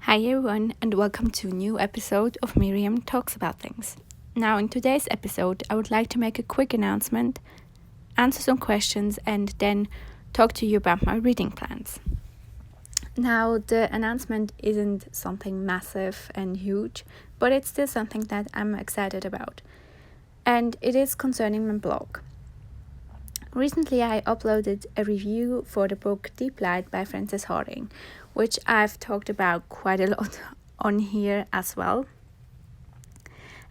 Hi everyone, and welcome to a new episode of Miriam Talks About Things. Now, in today's episode, I would like to make a quick announcement, answer some questions, and then talk to you about my reading plans. Now, the announcement isn't something massive and huge, but it's still something that I'm excited about. And it is concerning my blog. Recently, I uploaded a review for the book Deep Light by Frances Hardinge, which I've talked about quite a lot on here as well.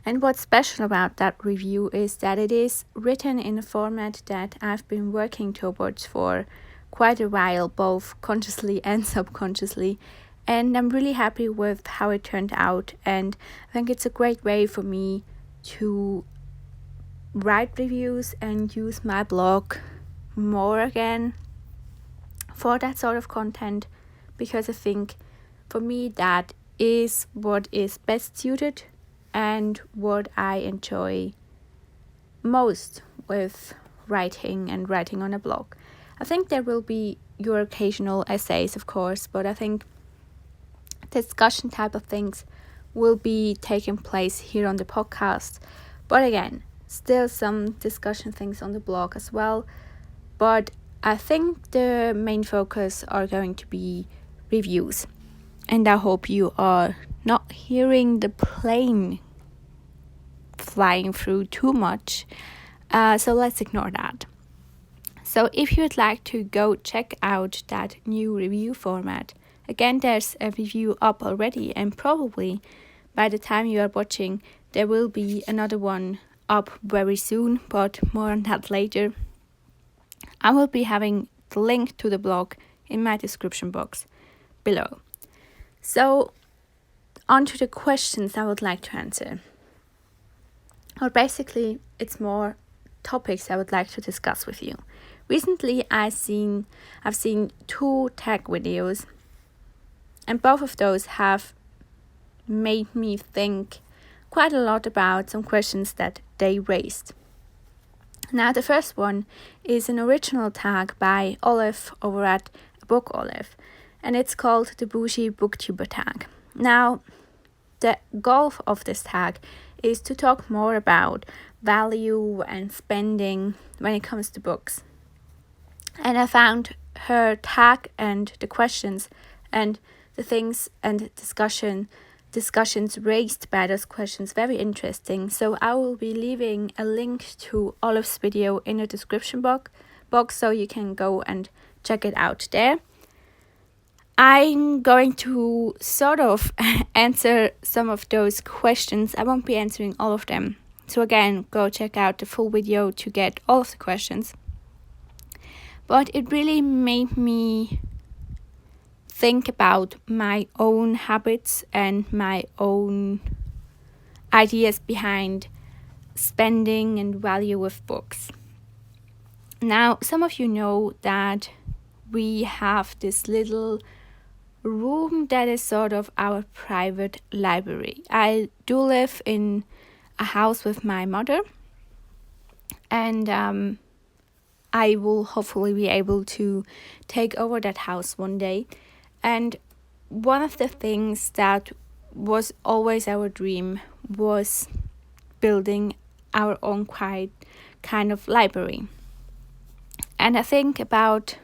And what's special about that review is that it is written in a format that I've been working towards for quite a while, both consciously and subconsciously. And I'm really happy with how it turned out. And I think it's a great way for me to write reviews and use my blog more again for that sort of content, because I think for me that is what is best suited and what I enjoy most with writing and writing on a blog. I think there will be your occasional essays, of course, but I think discussion type of things will be taking place here on the podcast. But again, still some discussion things on the blog as well. But I think the main focus are going to be reviews. And I hope you are not hearing the plane flying through too much. So let's ignore that. So if you'd like to go check out that new review format, again, there's a review up already, and probably by the time you are watching, there will be another one up very soon, but more on that later. I will be having the link to the blog in my description box below. So, on to the questions I would like to answer. Or basically, it's more topics I would like to discuss with you. Recently, I've seen 2 tech videos, and both of those have made me think quite a lot about some questions that they raised. Now, the first one is an original tag by Olive over at Book Olive, and it's called the Boujee Booktuber tag. Now, the goal of this tag is to talk more about value and spending when it comes to books. And I found her tag and the questions and the things and discussions raised by those questions very interesting. So I will be leaving a link to Olive's video in the description box so you can go and check it out there. I'm going to sort of answer some of those questions. I won't be answering all of them. So again, go check out the full video to get all of the questions. But it really made me think about my own habits and my own ideas behind spending and value with books. Now, some of you know that we have this little room that is sort of our private library. I do live in a house with my mother, and I will hopefully be able to take over that house one day. And one of the things that was always our dream was building our own quiet kind of library. And I think about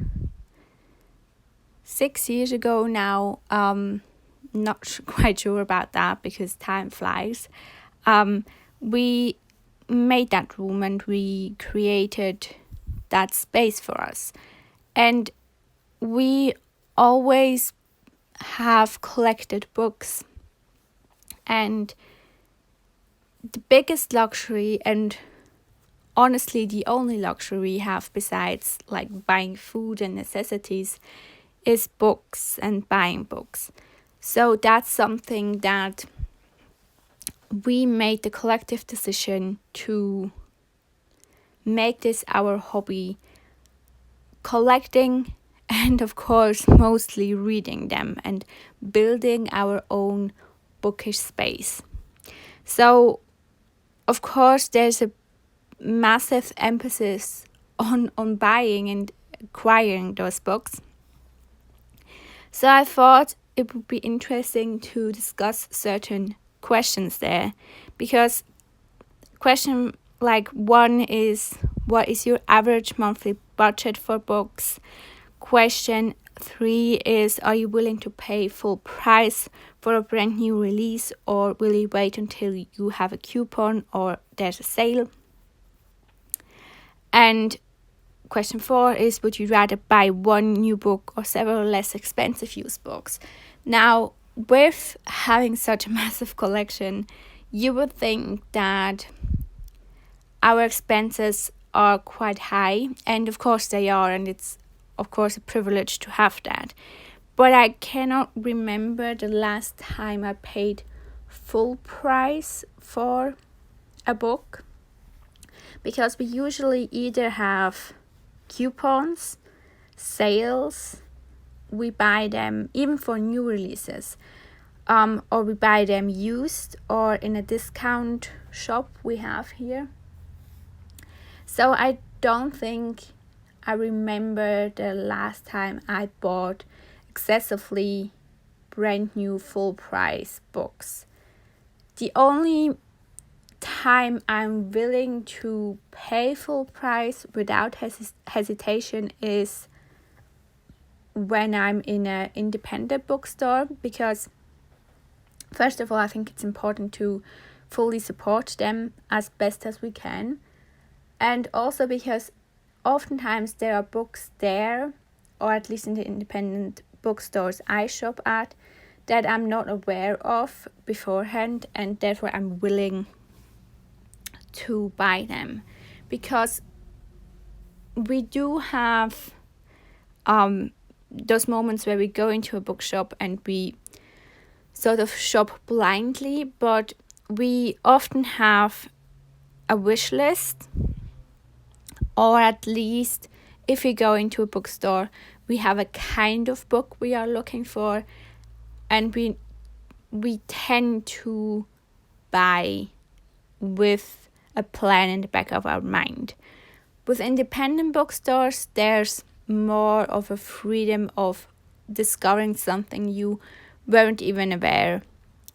6 years ago now, not quite sure about that because time flies, we made that room and we created that space for us. And we always have collected books, and the biggest luxury, and honestly the only luxury we have besides like buying food and necessities, is books and buying books. So that's something that we made the collective decision to make this our hobby, collecting and of course mostly reading them and building our own bookish space. So of course there's a massive emphasis on buying and acquiring those books. So I thought it would be interesting to discuss certain questions there, because question like 1 is, what is your average monthly budget for books? Question 3 is, are you willing to pay full price for a brand new release, or will you wait until you have a coupon or there's a sale? And question 4 is, would you rather buy one new book or several less expensive used books? Now, with having such a massive collection, you would think that our expenses are quite high, and of course they are, and it's of course a privilege to have that. But I cannot remember the last time I paid full price for a book, because we usually either have coupons, sales, we buy them even for new releases, or we buy them used or in a discount shop we have here. So I don't think I remember the last time I bought excessively brand new full price books. The only time I'm willing to pay full price without hesitation is when I'm in an independent bookstore, because first of all, I think it's important to fully support them as best as we can, and also because oftentimes there are books there, or at least in the independent bookstores I shop at, that I'm not aware of beforehand, and therefore I'm willing to buy them, because we do have those moments where we go into a bookshop and we sort of shop blindly, but we often have a wish list, or at least if we go into a bookstore, we have a kind of book we are looking for, and we tend to buy with a plan in the back of our mind. With independent bookstores, there's more of a freedom of discovering something you weren't even aware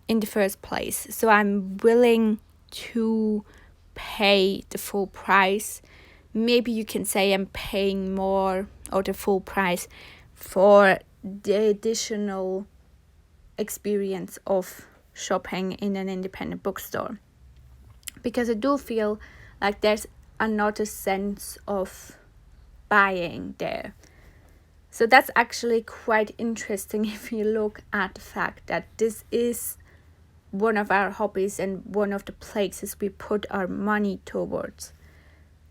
in the first place. So I'm willing to pay the full price. Maybe you can say I'm paying more, or the full price, for the additional experience of shopping in an independent bookstore, because I do feel like there's another sense of buying there. So that's actually quite interesting if you look at the fact that this is one of our hobbies and one of the places we put our money towards.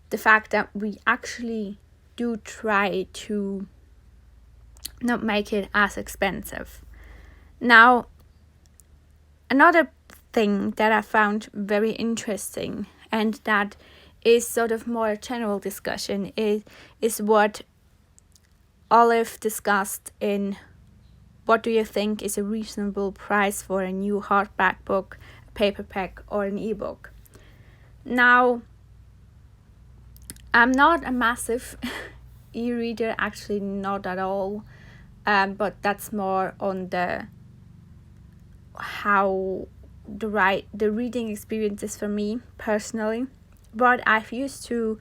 The fact that we actually do try to not make it as expensive. Now, another thing that I found very interesting, and that is sort of more a general discussion, is what Olive discussed in what do you think is a reasonable price for a new hardback book, a paperback, or an ebook. Now, I'm not a massive e-reader, actually not at all, but that's more on how the reading experience is for me personally. But I've used to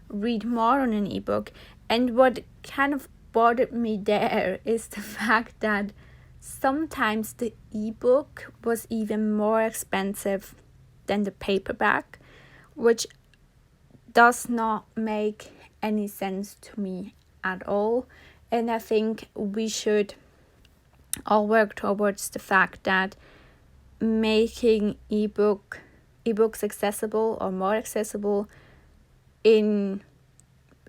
read more on an ebook, and what kind of bothered me there is the fact that sometimes the ebook was even more expensive than the paperback, which does not make any sense to me at all. And I think we should all work towards the fact that making ebooks accessible, or more accessible, in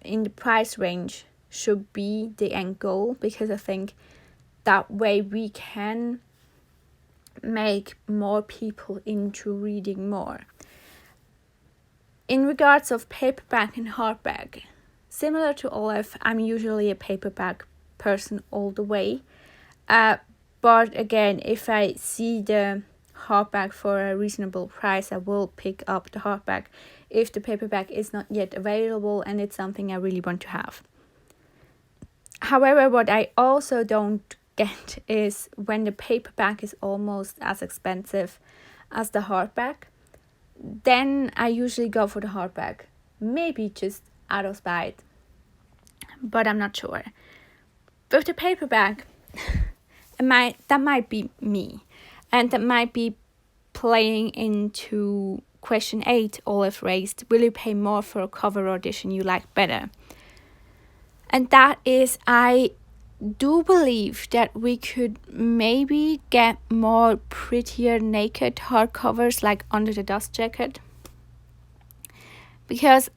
the price range should be the end goal, because I think that way we can make more people into reading more. In regards of paperback and hardback, similar to Olive, I'm usually a paperback person all the way. But again, if I see the hardback for a reasonable price, I will pick up the hardback if the paperback is not yet available and it's something I really want to have. However, what I also don't get is when the paperback is almost as expensive as the hardback. Then I usually go for the hardback. Maybe just out of spite, but I'm not sure. With the paperback, that might be me. And that might be playing into question 8 Olive raised. Will you pay more for a cover or edition you like better? And that is, I do believe that we could maybe get more prettier naked hardcovers like Under the Dust Jacket. Because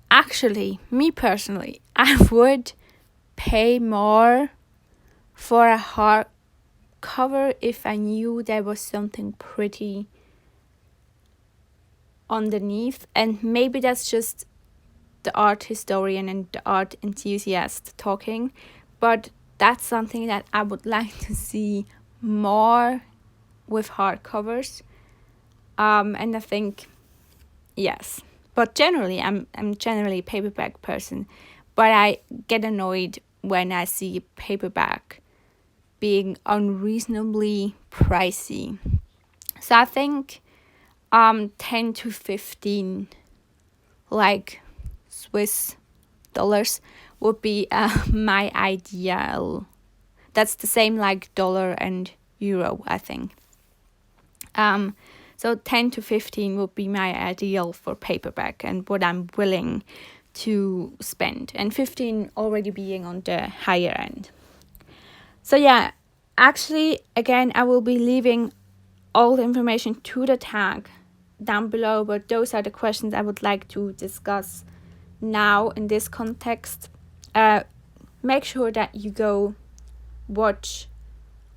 actually, me personally, I would pay more for a hardcover if I knew there was something pretty underneath. And maybe that's just the art historian and the art enthusiast talking, but that's something that I would like to see more with hardcovers. And I think, yes. But generally, I'm generally a paperback person, but I get annoyed when I see paperback being unreasonably pricey. So I think 10 to 15 like Swiss dollars would be my ideal. That's the same like dollar and euro, I think. So 10 to 15 would be my ideal for paperback and what I'm willing to spend. And 15 already being on the higher end. So yeah, actually, again, I will be leaving all the information to the tag down below, but those are the questions I would like to discuss now in this context. Make sure that you go watch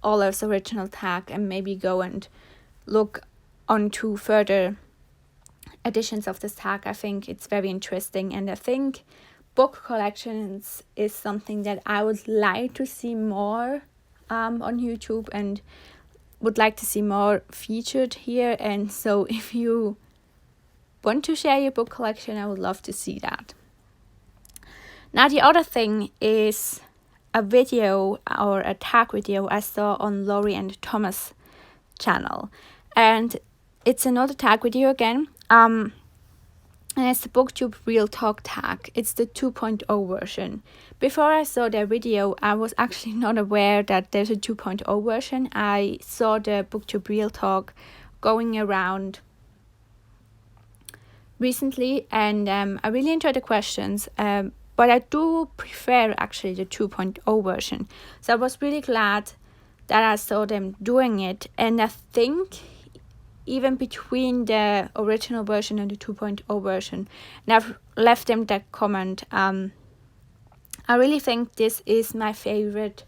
Olive's original tag and maybe go and look onto further editions of this tag. I think it's very interesting, and I think book collections is something that I would like to see more on YouTube and would like to see more featured here. And so if you want to share your book collection, I would love to see that. Now the other thing is a video or a tag video I saw on Laurie and Thomas' channel, and it's another tag video again, and it's the Booktube Real Talk tag. It's the 2.0 version. Before I saw their video, I was actually not aware that there's a 2.0 version. I saw the Booktube Real Talk going around recently, and I really enjoyed the questions, but I do prefer actually the 2.0 version. So I was really glad that I saw them doing it, and I think even between the original version and the 2.0 version, and I've left them that comment, I really think this is my favorite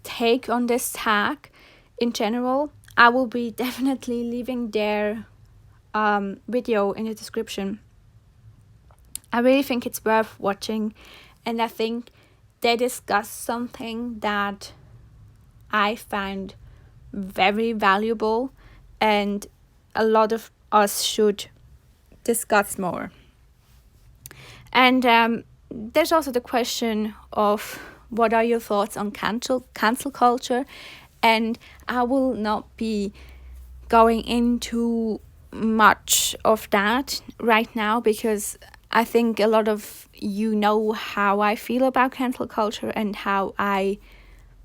take on this tag in general. I will be definitely leaving their video in the description. I really think it's worth watching, and I think they discuss something that I find very valuable and a lot of us should discuss more. And there's also the question of what are your thoughts on cancel culture, and I will not be going into much of that right now because I think a lot of you know how I feel about cancel culture and how I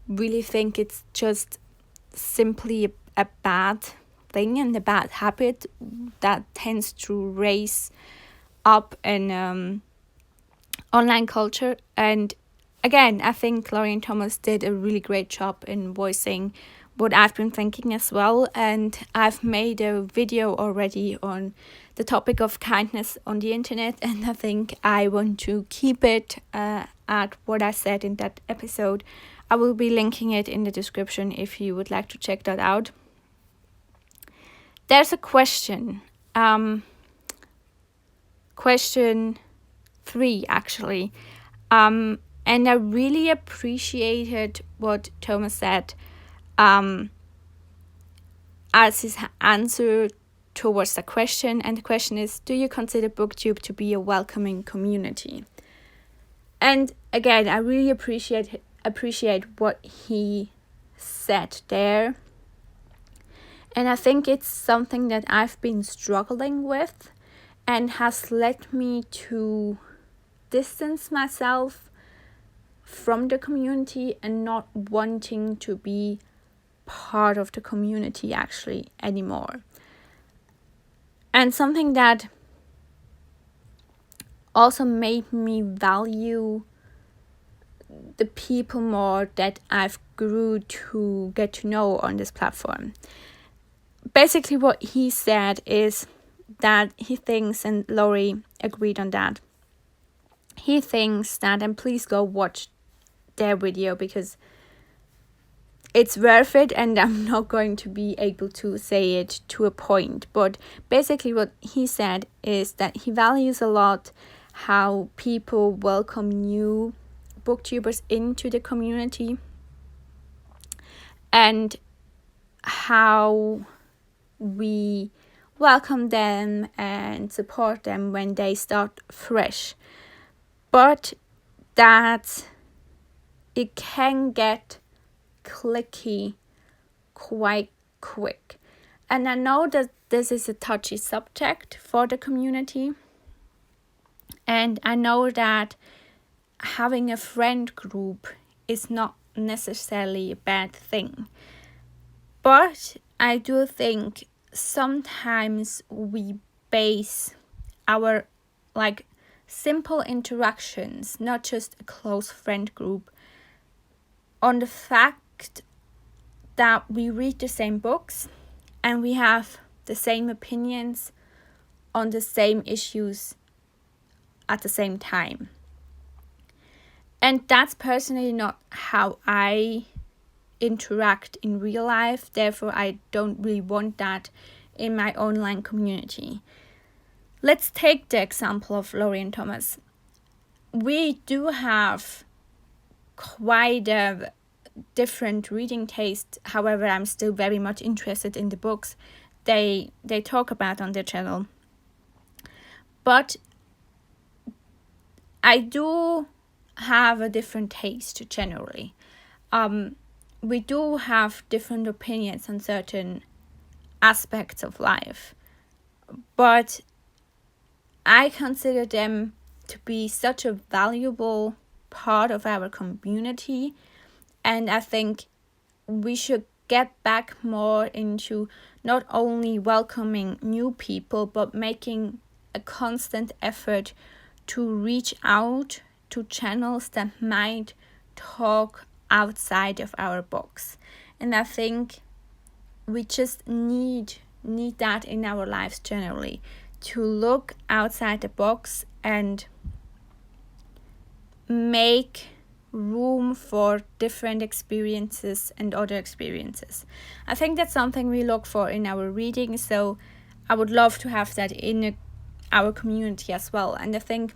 really think it's just simply a bad thing and a bad habit that tends to raise up in online culture. And again, I think Laurie and Thomas did a really great job in voicing what I've been thinking as well, and I've made a video already on the topic of kindness on the internet, and I think I want to keep it at what I said in that episode. I will be linking it in the description if you would like to check that out. There's a question, question 3 actually, and I really appreciated what Thomas said as his answer towards the question, and the question is, do you consider Booktube to be a welcoming community? And again, I really appreciate appreciate what he said there. And I think it's something that I've been struggling with and has led me to distance myself from the community and not wanting to be part of the community actually anymore. And something that also made me value the people more that I've grew to get to know on this platform. Basically what he said is that he thinks, and Laurie agreed on that, he thinks that, and please go watch their video because it's worth it, and I'm not going to be able to say it to a point, but basically what he said is that he values a lot how people welcome new booktubers into the community and how we welcome them and support them when they start fresh, but that it can get clicky quite quick. And I know that this is a touchy subject for the community, and I know that having a friend group is not necessarily a bad thing, but I do think sometimes we base our simple interactions, not just a close friend group, on the fact that we read the same books and we have the same opinions on the same issues at the same time. And that's personally not how I interact in real life. Therefore, I don't really want that in my online community. Let's take the example of Laurie and Thomas. We do have quite a different reading taste. However, I'm still very much interested in the books they talk about on their channel. But I do have a different taste generally. We do have different opinions on certain aspects of life, but I consider them to be such a valuable part of our community, and I think we should get back more into not only welcoming new people, but making a constant effort to reach out to channels that might talk outside of our box. And I think we just need that in our lives generally, to look outside the box and make room for different experiences and other experiences. I think that's something we look for in our reading, so I would love to have that in our community as well. And I think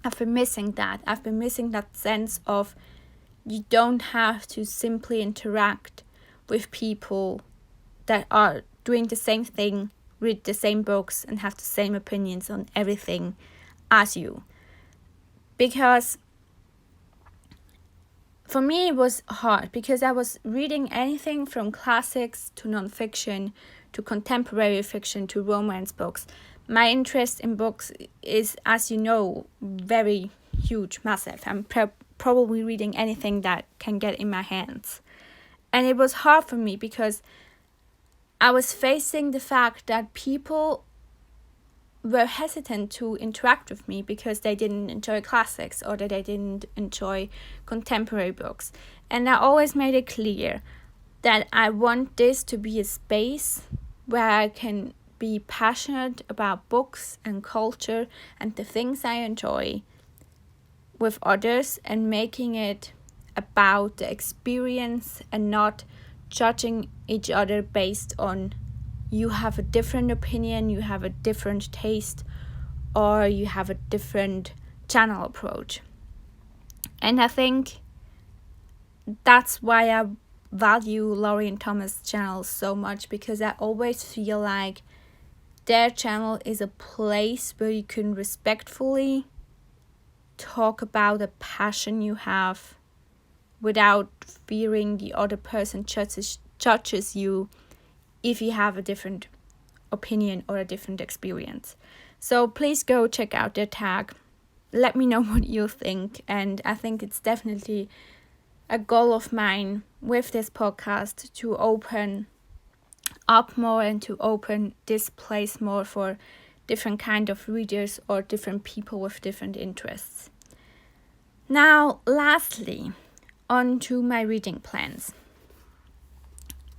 I've been missing that. I've been missing that sense of you don't have to simply interact with people that are doing the same thing, read the same books, and have the same opinions on everything as you. Because for me it was hard, because I was reading anything from classics to non-fiction to contemporary fiction to romance books. My interest in books is, as you know, very huge, massive. I'm probably reading anything that can get in my hands. And it was hard for me because I was facing the fact that people were hesitant to interact with me because they didn't enjoy classics or that they didn't enjoy contemporary books. And I always made it clear that I want this to be a space where I can be passionate about books and culture and the things I enjoy with others, and making it about the experience and not judging each other based on you have a different opinion, you have a different taste, or you have a different channel approach. And I think that's why I value Laurie and Thomas' channels so much, because I always feel like their channel is a place where you can respectfully talk about a passion you have without fearing the other person judges you if you have a different opinion or a different experience. So please go check out their tag. Let me know what you think. And I think it's definitely a goal of mine with this podcast to open up more and to open this place more for different kind of readers or different people with different interests. Now, lastly, on to my reading plans.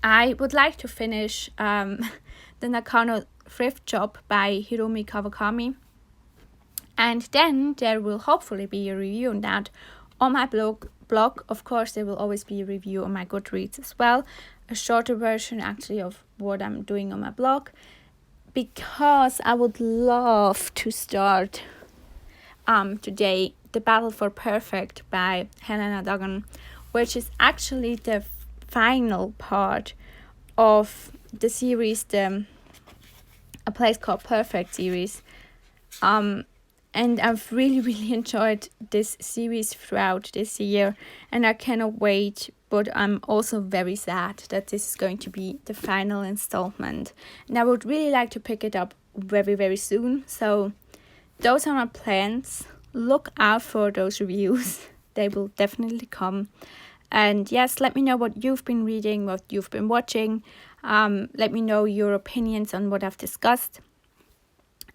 I would like to finish the Nakano Thrift Shop by Hiromi Kawakami. And then there will hopefully be a review on that on my blog. Of course, there will always be a review on my Goodreads as well. A shorter version actually of what I'm doing on my blog. Because I would love to start today The Battle for Perfect by Helena Duggan, which is actually the final part of the series, A Place Called Perfect series. And I've really enjoyed this series throughout this year, and I cannot wait, but I'm also very sad that this is going to be the final installment, and I would really like to pick it up very soon. So those are my plans. Look out for those reviews. They will definitely come. And yes, let me know what you've been reading, what you've been watching. Let me know your opinions on what I've discussed.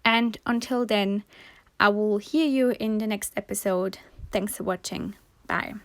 And until then, I will hear you in the next episode. Thanks for watching. Bye.